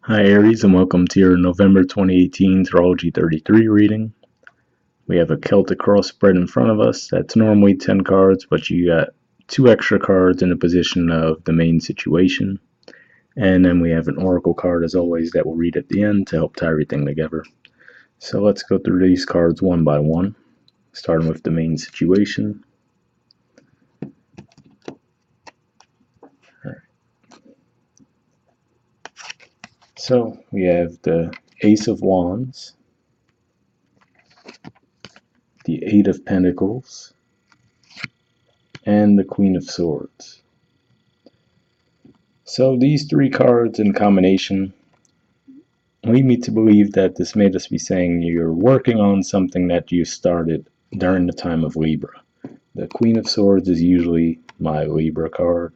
Hi Aries, and welcome to your November 2018 Astrology 33 reading. We have a Celtic cross spread in front of us. That's normally 10 cards, but you got 2 extra cards in the position of the main situation. And then we have an oracle card, as always, that we'll read at the end to help tie everything together. So let's go through these cards one by one, starting with the main situation. So we have the Ace of Wands, the Eight of Pentacles, and the Queen of Swords. So these 3 cards in combination lead me to believe that this may just be saying you're working on something that you started during the time of Libra. The Queen of Swords is usually my Libra card.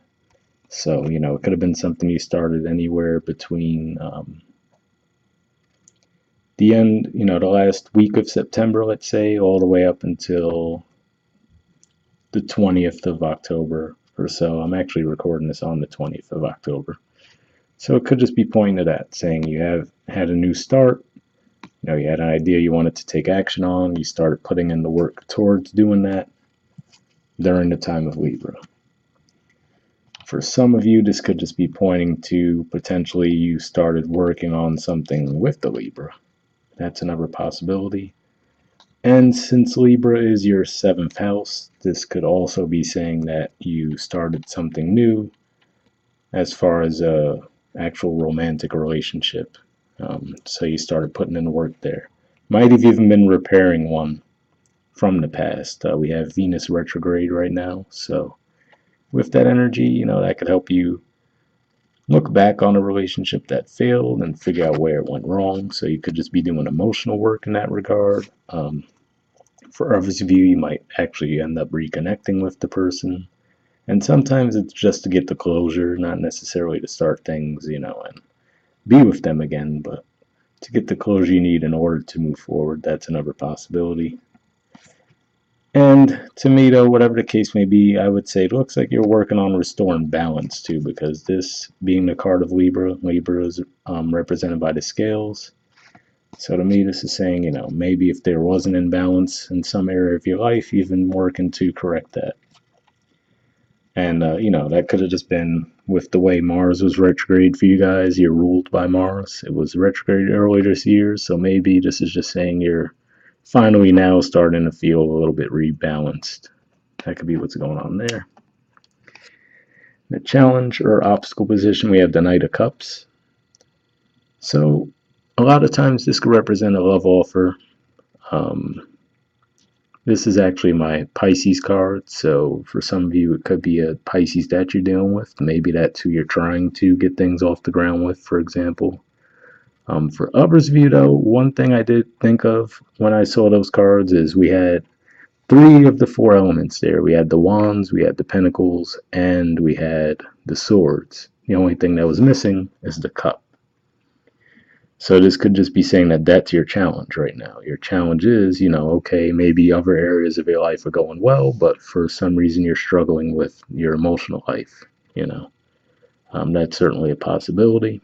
So, it could have been something you started anywhere between the end, the last week of September, let's say, all the way up until the 20th of October or so. I'm actually recording this on the 20th of October. So it could just be pointing to that, saying you have had a new start. You had an idea you wanted to take action on. You started putting in the work towards doing that during the time of Libra. For some of you, this could just be pointing to potentially you started working on something with the Libra. That's another possibility. And since Libra is your 7th house, this could also be saying that you started something new as far as a actual romantic relationship. So you started putting in the work there. Might have even been repairing one from the past. We have Venus retrograde right now, so with that energy, that could help you look back on a relationship that failed and figure out where it went wrong. So you could just be doing emotional work in that regard. For others of you, you might actually end up reconnecting with the person. And sometimes it's just to get the closure, not necessarily to start things, and be with them again, but to get the closure you need in order to move forward. That's another possibility. And to me, though, whatever the case may be, I would say it looks like you're working on restoring balance too, because this being the card of Libra, Libra is represented by the scales. So to me, this is saying, maybe if there was an imbalance in some area of your life, you've been working to correct that. And, that could have just been with the way Mars was retrograde for you guys. You're ruled by Mars. It was retrograde earlier this year, so maybe this is just saying you're finally now starting to feel a little bit rebalanced. That could be what's going on there. The challenge or obstacle position, we have the Knight of Cups. So a lot of times this could represent a love offer. This is actually my Pisces card, so for some of you it could be a Pisces that you're dealing with. Maybe that's who you're trying to get things off the ground with, for example. For others of you, though, one thing I did think of when I saw those cards is we had 3 of the 4 elements there. We had the wands, we had the pentacles, and we had the swords. The only thing that was missing is the cup. So this could just be saying that that's your challenge right now. Your challenge is, okay, maybe other areas of your life are going well, but for some reason you're struggling with your emotional life, That's certainly a possibility.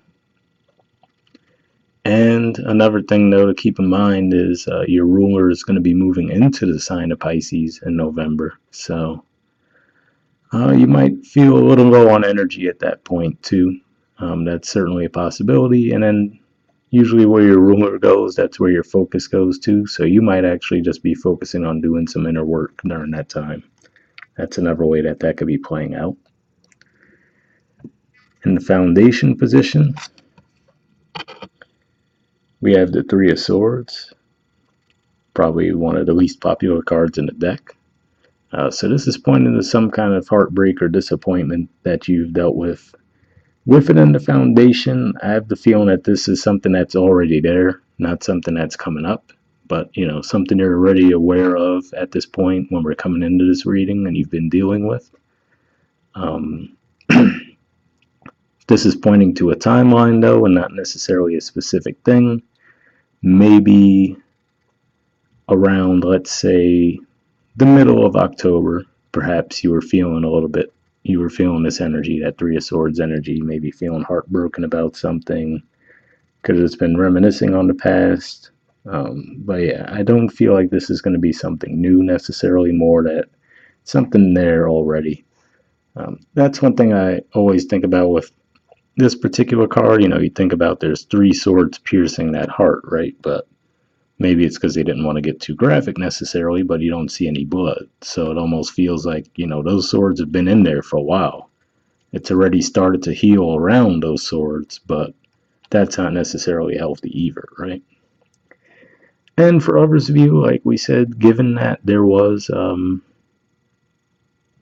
And another thing, though, to keep in mind is your ruler is going to be moving into the sign of Pisces in November. So you might feel a little low on energy at that point, too. That's certainly a possibility. And then usually where your ruler goes, that's where your focus goes to. So you might actually just be focusing on doing some inner work during that time. That's another way that could be playing out. In the foundation position, we have the Three of Swords, probably one of the least popular cards in the deck. So this is pointing to some kind of heartbreak or disappointment that you've dealt with. With it in the foundation, I have the feeling that this is something that's already there, not something that's coming up, but something you're already aware of at this point when we're coming into this reading and you've been dealing with. This is pointing to a timeline, though, and not necessarily a specific thing. Maybe around, let's say, the middle of October, perhaps you were feeling this energy, that Three of Swords energy, maybe feeling heartbroken about something, Could have just been reminiscing on the past. But yeah, I don't feel like this is going to be something new necessarily, more that something there already. That's one thing I always think about with this particular card. You think about there's three swords piercing that heart, right? But maybe it's because they didn't want to get too graphic necessarily, but you don't see any blood. So it almost feels like, those swords have been in there for a while. It's already started to heal around those swords, but that's not necessarily healthy either, right? And for others of you, like we said, given that there was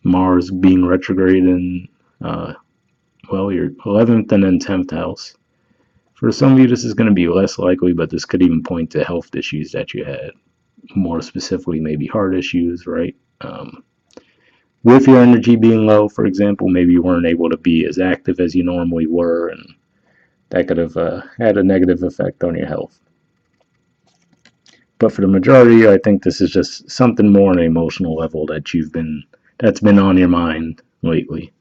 Mars being retrograde in, your 11th and then 10th house, for some of you, this is going to be less likely, but this could even point to health issues that you had. More specifically, maybe heart issues, right? With your energy being low, for example, maybe you weren't able to be as active as you normally were, and that could have had a negative effect on your health. But for the majority, I think this is just something more on an emotional level that's been on your mind lately.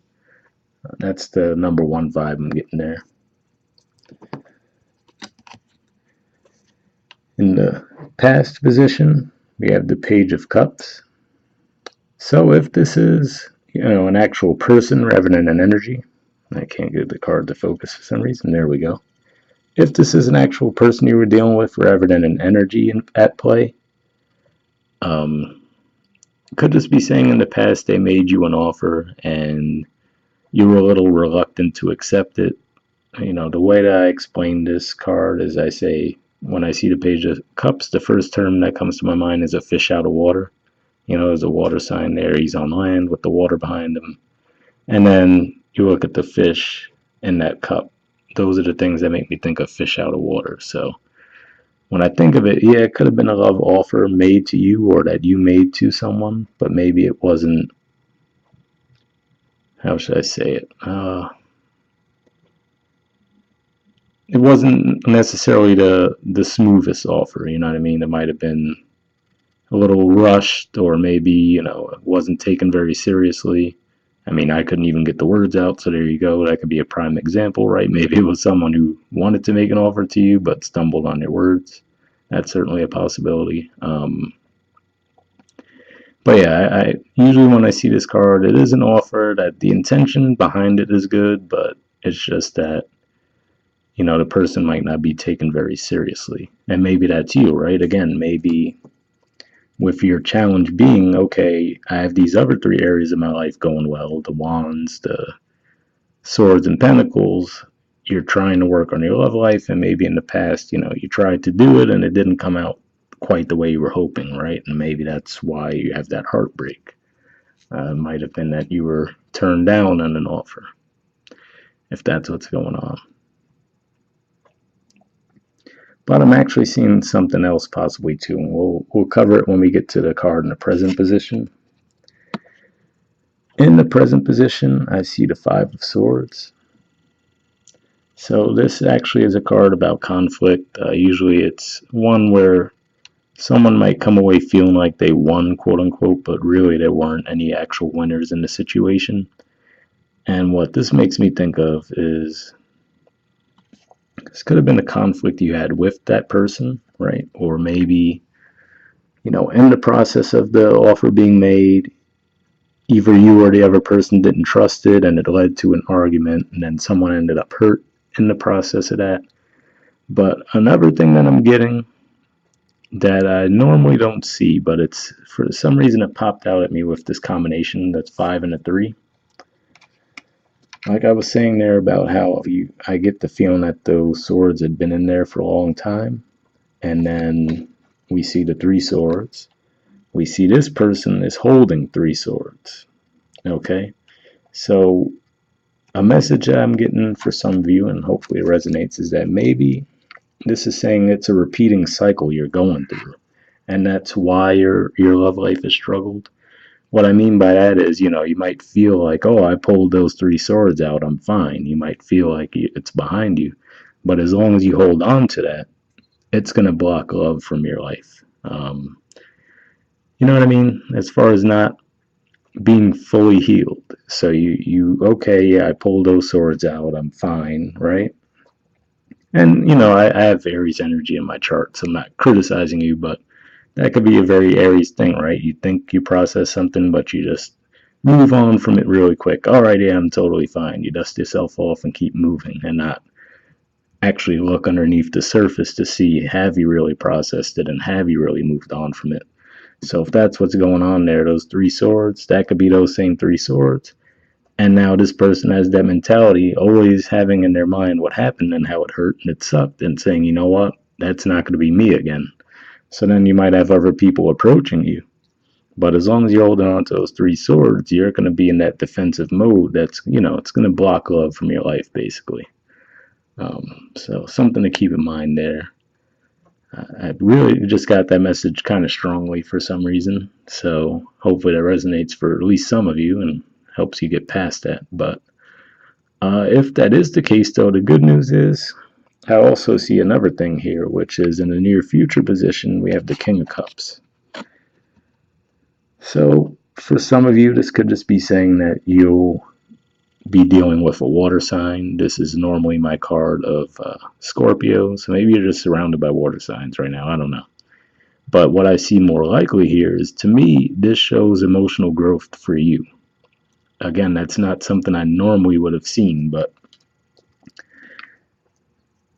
That's the number one vibe I'm getting there. In the past position, we have the Page of Cups. So if this is, an actual person rather than an energy, I can't get the card to focus for some reason. There we go. If this is an actual person you were dealing with rather than an energy at play, could this be saying in the past they made you an offer and you were a little reluctant to accept it? The way that I explain this card is I say, when I see the Page of Cups, the first term that comes to my mind is a fish out of water. There's a water sign there. He's on land with the water behind him. And then you look at the fish in that cup. Those are the things that make me think of fish out of water. So when I think of it, yeah, it could have been a love offer made to you or that you made to someone, but maybe it wasn't, how should I say it? It wasn't necessarily the smoothest offer, you know what I mean? It might have been a little rushed, or maybe, it wasn't taken very seriously. I mean, I couldn't even get the words out, so there you go. That could be a prime example, right? Maybe it was someone who wanted to make an offer to you but stumbled on their words. That's certainly a possibility. But yeah, I usually when I see this card, it is an offer that the intention behind it is good, but it's just that the person might not be taken very seriously, and maybe that's you, right? Again, maybe with your challenge being, okay, I have these other three areas of my life going well, the wands, the swords and pentacles. You're trying to work on your love life, and maybe in the past, you tried to do it and it didn't come out quite the way you were hoping, right? And maybe that's why you have that heartbreak. It might have been that you were turned down on an offer, if that's what's going on. But I'm actually seeing something else possibly too, and we'll cover it when we get to the card in the present position. In the present position, I see the Five of Swords. So this actually is a card about conflict. Usually it's one where someone might come away feeling like they won, quote unquote, but really there weren't any actual winners in the situation. And what this makes me think of is this could have been a conflict you had with that person, right? Or maybe, in the process of the offer being made, either you or the other person didn't trust it and it led to an argument, and then someone ended up hurt in the process of that. But another thing that I'm getting that I normally don't see, but it's for some reason it popped out at me with this combination that's 5 and a 3. Like I was saying there about how I get the feeling that those swords had been in there for a long time, and then we see the 3 swords. We see this person is holding 3 swords. Okay, so a message that I'm getting for some of you, and hopefully it resonates, is that maybe this is saying it's a repeating cycle you're going through, and that's why your love life has struggled. What I mean by that is, you might feel like, oh, I pulled those 3 swords out, I'm fine. You might feel like it's behind you, but as long as you hold on to that, it's going to block love from your life. You know what I mean? As far as not being fully healed. So you okay, yeah, I pulled those swords out, I'm fine, right? And, I have Aries energy in my chart, so I'm not criticizing you, but that could be a very Aries thing, right? You think you process something, but you just move on from it really quick. All right, yeah, I'm totally fine. You dust yourself off and keep moving and not actually look underneath the surface to see, have you really processed it and have you really moved on from it? So if that's what's going on there, those three swords, that could be those same three swords. And now this person has that mentality, always having in their mind what happened and how it hurt and it sucked, and saying, you know what, that's not going to be me again. So then you might have other people approaching you. But as long as you're holding on to those three swords, you're going to be in that defensive mode that's, it's going to block love from your life, basically. So something to keep in mind there. I really just got that message kind of strongly for some reason. So hopefully that resonates for at least some of you and helps you get past that. But if that is the case, though, the good news is I also see another thing here, which is in the near future position, we have the King of Cups. So for some of you, this could just be saying that you'll be dealing with a water sign. This is normally my card of Scorpio, so maybe you're just surrounded by water signs right now. I don't know. But what I see more likely here is, to me, this shows emotional growth for you. Again, that's not something I normally would have seen, but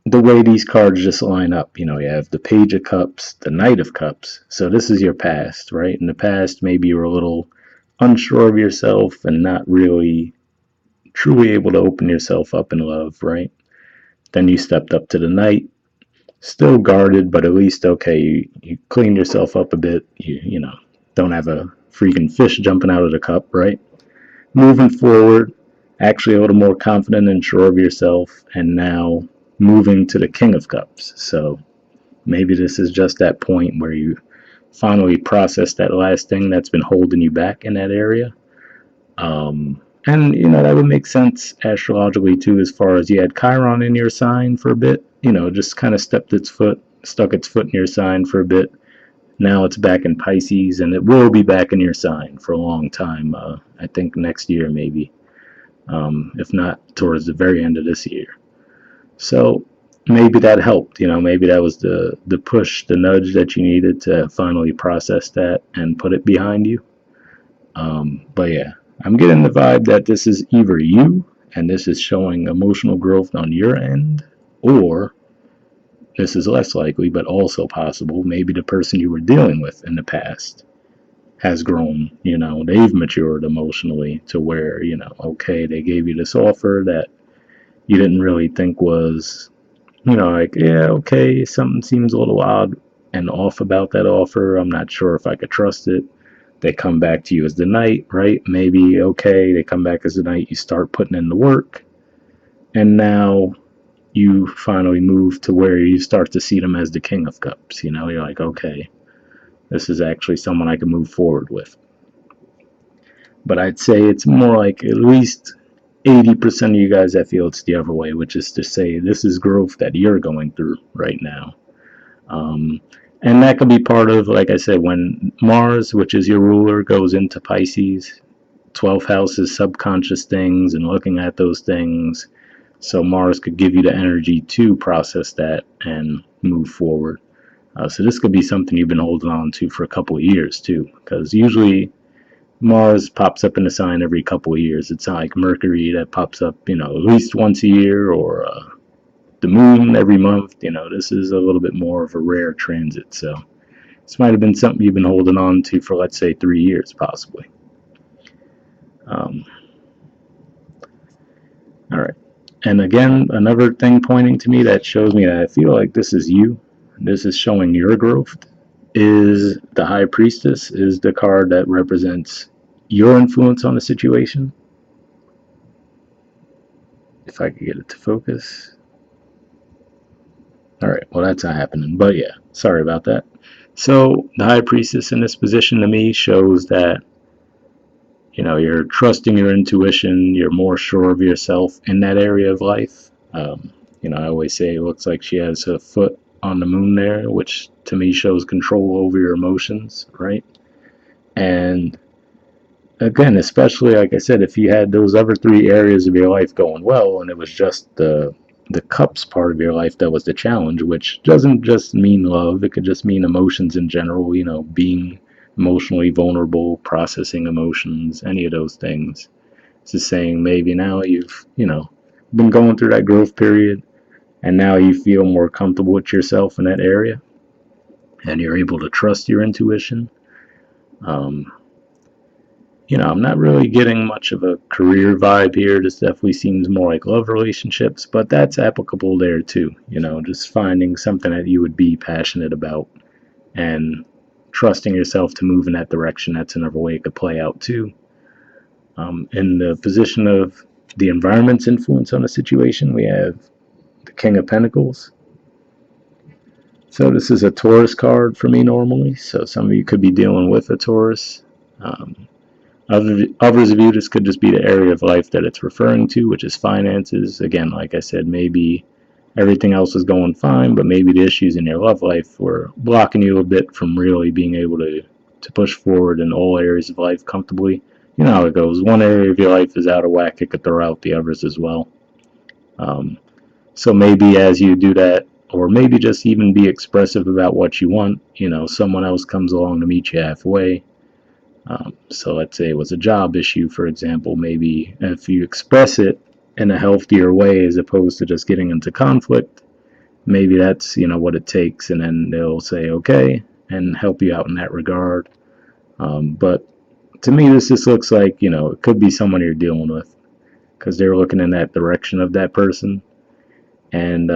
the way these cards just line up, you have the Page of Cups, the Knight of Cups. So this is your past, right? In the past, maybe you were a little unsure of yourself and not really truly able to open yourself up in love, right? Then you stepped up to the Knight, still guarded, but at least, okay, you clean yourself up a bit. You don't have a freaking fish jumping out of the cup, right? Moving forward, actually a little more confident and sure of yourself, and now moving to the King of Cups. So maybe this is just that point where you finally process that last thing that's been holding you back in that area. And that would make sense astrologically too, as far as you had Chiron in your sign for a bit. Just kind of stuck its foot in your sign for a bit. Now it's back in Pisces, and it will be back in your sign for a long time. I think next year maybe, if not towards the very end of this year. So maybe that helped. Maybe that was the push, the nudge that you needed to finally process that and put it behind you. But yeah, I'm getting the vibe that this is either you, and this is showing emotional growth on your end, or this is less likely, but also possible, maybe the person you were dealing with in the past has grown. They've matured emotionally to where, okay, they gave you this offer that you didn't really think was, like, yeah, okay, something seems a little odd and off about that offer. I'm not sure if I could trust it. They come back to you as the Knight, right? Maybe, okay, they come back as the Knight, you start putting in the work, and now you finally move to where you start to see them as the King of Cups. You're like, okay, this is actually someone I can move forward with. But I'd say it's more like at least 80% of you guys that feel it's the other way, which is to say this is growth that you're going through right now. And that could be part of, like I said, when Mars, which is your ruler, goes into Pisces, 12th house is subconscious things and looking at those things. So Mars could give you the energy to process that and move forward. So this could be something you've been holding on to for a couple of years too, because usually Mars pops up in a sign every couple of years. It's not like Mercury that pops up, at least once a year, or the moon every month. This is a little bit more of a rare transit. So this might have been something you've been holding on to for, let's say, 3 years, possibly. All right. And again, another thing pointing to me that shows me that I feel like this is you, this is showing your growth, is the High Priestess, is the card that represents your influence on the situation. If I could get it to focus. All right, well, that's not happening. But yeah, sorry about that. So the High Priestess in this position to me shows that, you're trusting your intuition, you're more sure of yourself in that area of life. I always say it looks like she has a foot on the moon there, which to me shows control over your emotions, right? And again, especially like I said, if you had those other three areas of your life going well and it was just the the cups part of your life that was the challenge, which doesn't just mean love. It could just mean emotions in general, being emotionally vulnerable, processing emotions, any of those things. It's just saying maybe now you've, been going through that growth period and now you feel more comfortable with yourself in that area and you're able to trust your intuition. Um, I'm not really getting much of a career vibe here. This definitely seems more like love relationships, but that's applicable there too. Just finding something that you would be passionate about and trusting yourself to move in that direction. That's another way it could play out too. In the position of the environment's influence on the situation, we have the King of Pentacles. So this is a Taurus card for me normally. So some of you could be dealing with a Taurus. Um, Others of you, this could just be the area of life that it's referring to, which is finances. Again, like I said, maybe everything else is going fine, but maybe the issues in your love life were blocking you a bit from really being able to push forward in all areas of life comfortably. You know how it goes. One area of your life is out of whack, it could throw out the others as well. Um, so maybe as you do that, or maybe just even be expressive about what you want, someone else comes along to meet you halfway. So let's say it was a job issue, for example. Maybe if you express it in a healthier way as opposed to just getting into conflict, maybe that's what it takes, and then they'll say okay and help you out in that regard. But to me, this just looks like it could be someone you're dealing with because they're looking in that direction of that person, and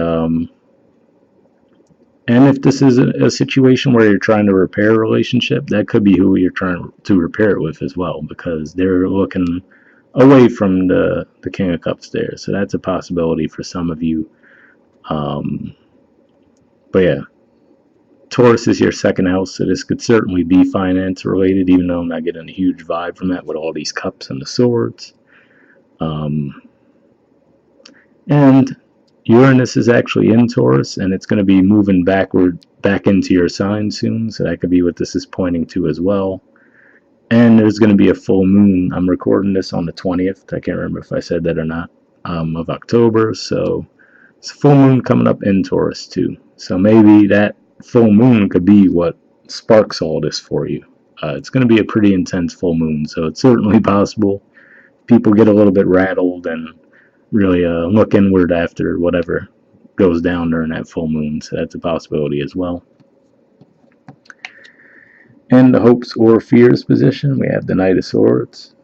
and if this is a situation where you're trying to repair a relationship, that could be who you're trying to repair it with as well, because they're looking away from the King of Cups there. So that's a possibility for some of you. Um, but yeah, Taurus is your second house, so this could certainly be finance related, even though I'm not getting a huge vibe from that with all these cups and the swords. Um, and Uranus is actually in Taurus, and it's going to be moving back into your sign soon, so that could be what this is pointing to as well. And there's going to be a full moon. I'm recording this on the 20th. I can't remember if I said that or not, of October. So it's a full moon coming up in Taurus too. So maybe that full moon could be what sparks all this for you. It's going to be a pretty intense full moon, so it's certainly possible people get a little bit rattled and really look inward after whatever goes down during that full moon. So that's a possibility as well. In the hopes or fears position, we have the Knight of Swords.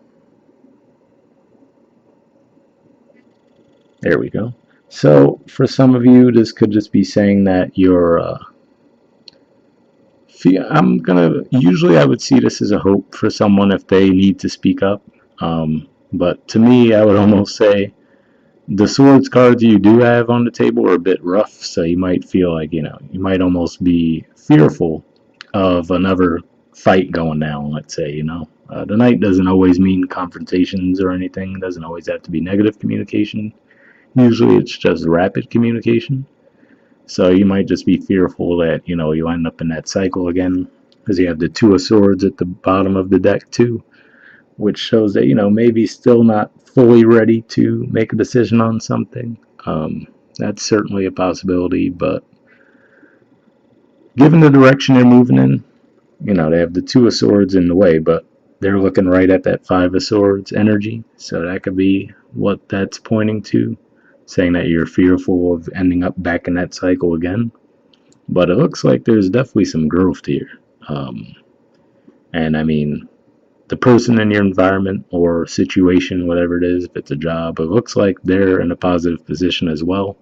There we go. So for some of you, this could just be saying that you're. Usually I would see this as a hope for someone if they need to speak up. But to me, I would almost say the swords cards you do have on the table are a bit rough, so you might feel like you might almost be fearful of another fight going down. Let's say the knight doesn't always mean confrontations or anything. It doesn't always have to be negative communication. Usually it's just rapid communication. So you might just be fearful that you end up in that cycle again, because you have the Two of Swords at the bottom of the deck too, which shows that maybe still not fully ready to make a decision on something. That's certainly a possibility, but given the direction they're moving in, they have the Two of Swords in the way, but they're looking right at that Five of Swords energy, so that could be what that's pointing to, saying that you're fearful of ending up back in that cycle again. But it looks like there's definitely some growth here. Um, and I mean, the person in your environment or situation, whatever it is, if it's a job, it looks like they're in a positive position as well.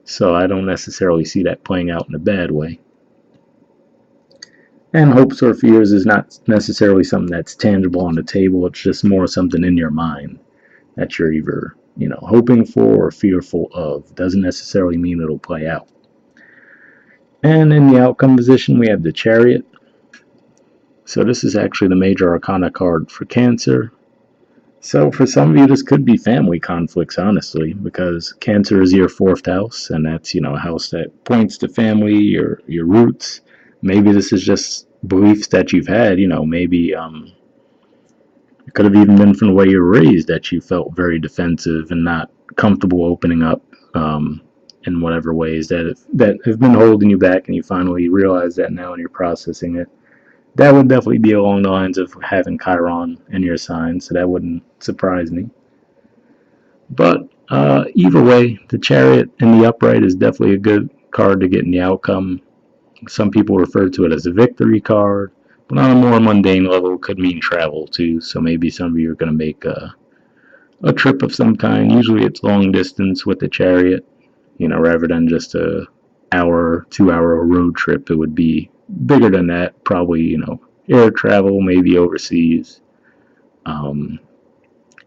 So I don't necessarily see that playing out in a bad way. And hopes or fears is not necessarily something that's tangible on the table. It's just more something in your mind that you're either, hoping for or fearful of. Doesn't necessarily mean it'll play out. And in the outcome position, we have the Chariot. So this is actually the major arcana card for Cancer. So for some of you, this could be family conflicts, honestly, because Cancer is your fourth house, and that's a house that points to family, your roots. Maybe this is just beliefs that you've had. Maybe it could have even been from the way you were raised that you felt very defensive and not comfortable opening up. Um, in whatever ways that have been holding you back, and you finally realize that now and you're processing it. That would definitely be along the lines of having Chiron in your sign, so that wouldn't surprise me. But either way, the Chariot in the upright is definitely a good card to get in the outcome. Some people refer to it as a victory card, but on a more mundane level, it could mean travel too. So maybe some of you are going to make a trip of some kind. Usually it's long distance with the Chariot, rather than just a hour, 2 hour road trip. It would be bigger than that, probably, air travel, maybe overseas. Um,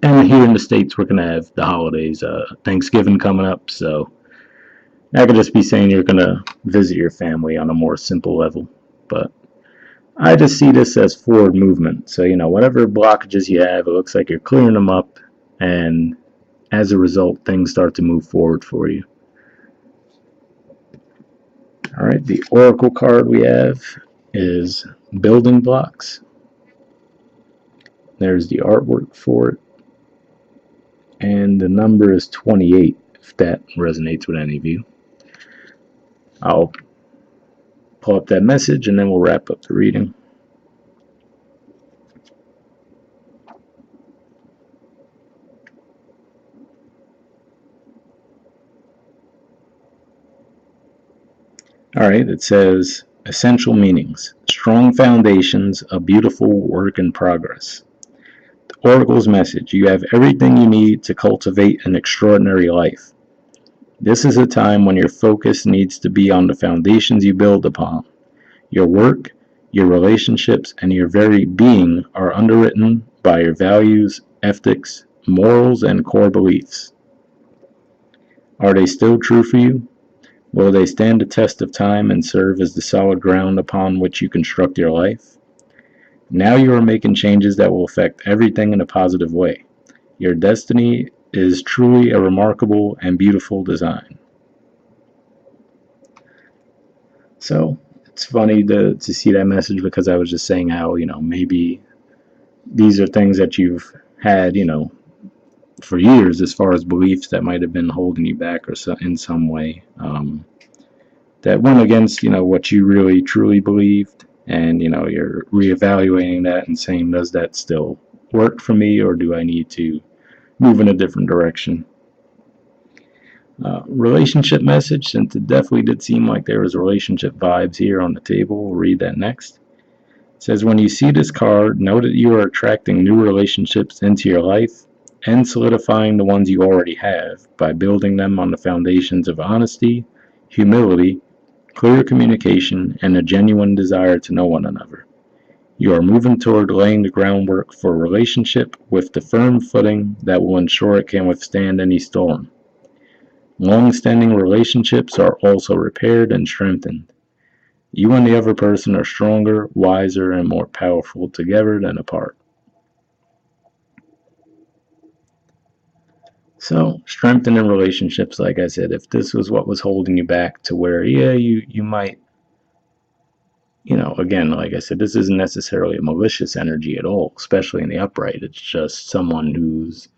and here in the States, we're going to have the holidays, Thanksgiving coming up. So I could just be saying you're going to visit your family on a more simple level. But I just see this as forward movement. So, whatever blockages you have, it looks like you're clearing them up. And as a result, things start to move forward for you. All right, the Oracle card we have is Building Blocks. There's the artwork for it. And the number is 28, if that resonates with any of you. I'll pull up that message and then we'll wrap up the reading. All right, it says essential meanings, strong foundations, a beautiful work in progress. The Oracle's message, you have everything you need to cultivate an extraordinary life. This is a time when your focus needs to be on the foundations you build upon. Your work, your relationships, and your very being are underwritten by your values, ethics, morals, and core beliefs. Are they still true for you? Will they stand the test of time and serve as the solid ground upon which you construct your life? Now you are making changes that will affect everything in a positive way. Your destiny is truly a remarkable and beautiful design. So it's funny to see that message, because I was just saying how, maybe these are things that you've had, for years, as far as beliefs that might have been holding you back or so, in some way, that went against, what you really truly believed. And, you're reevaluating that and saying, does that still work for me, or do I need to move in a different direction? Relationship message, since it definitely did seem like there was relationship vibes here on the table. We'll read that next. It says, when you see this card, know that you are attracting new relationships into your life and solidifying the ones you already have by building them on the foundations of honesty, humility, clear communication, and a genuine desire to know one another. You are moving toward laying the groundwork for a relationship with the firm footing that will ensure it can withstand any storm. Long-standing relationships are also repaired and strengthened. You and the other person are stronger, wiser, and more powerful together than apart. So, strengthening relationships, like I said, if this was what was holding you back to where, yeah, you might, again, like I said, this isn't necessarily a malicious energy at all, especially in the upright. It's just someone who's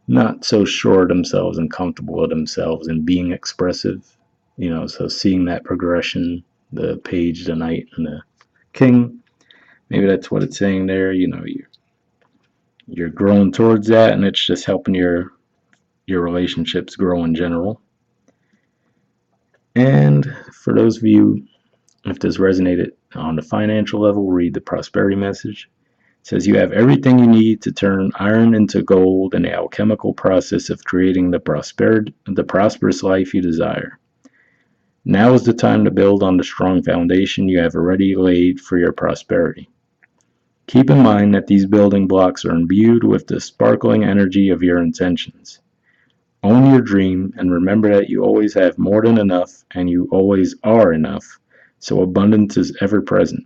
not so sure of themselves and comfortable with themselves and being expressive. So seeing that progression, the page, the knight, and the king, maybe that's what it's saying there. You're growing towards that, and it's just helping your relationships grow in general. And for those of you, if this resonated on the financial level, read the prosperity message. It says you have everything you need to turn iron into gold in the alchemical process of creating the prosperous life you desire. Now is the time to build on the strong foundation you have already laid for your prosperity. Keep in mind that these building blocks are imbued with the sparkling energy of your intentions. Own your dream and remember that you always have more than enough and you always are enough, so abundance is ever present.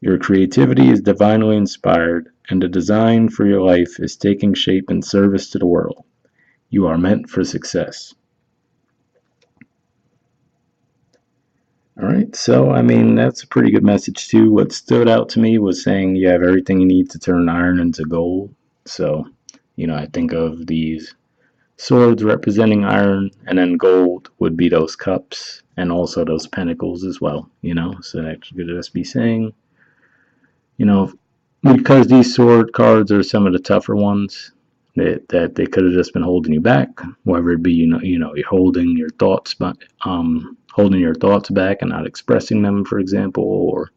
Your creativity is divinely inspired, and the design for your life is taking shape in service to the world. You are meant for success. All right, so that's a pretty good message too. What stood out to me was saying you have everything you need to turn iron into gold. So, I think of these swords representing iron, and then gold would be those cups and also those pentacles as well, So that could just be saying, you know, because these sword cards are some of the tougher ones that they could have just been holding you back, whether it be you're holding your thoughts, but holding your thoughts back and not expressing them, for example, or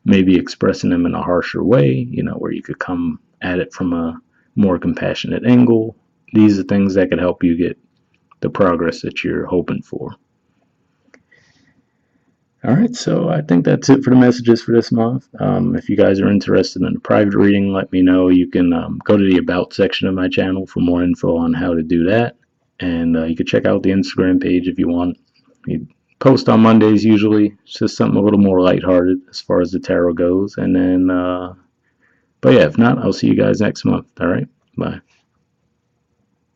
maybe expressing them in a harsher way, where you could come at it from a more compassionate angle. These are things that could help you get the progress that you're hoping for. All right, so I think that's it for the messages for this month. If you guys are interested in a private reading, let me know. You can go to the About section of my channel for more info on how to do that. And you can check out the Instagram page if you want. We post on Mondays usually. It's just something a little more lighthearted as far as the tarot goes. And then, but yeah, if not, I'll see you guys next month. All right, bye.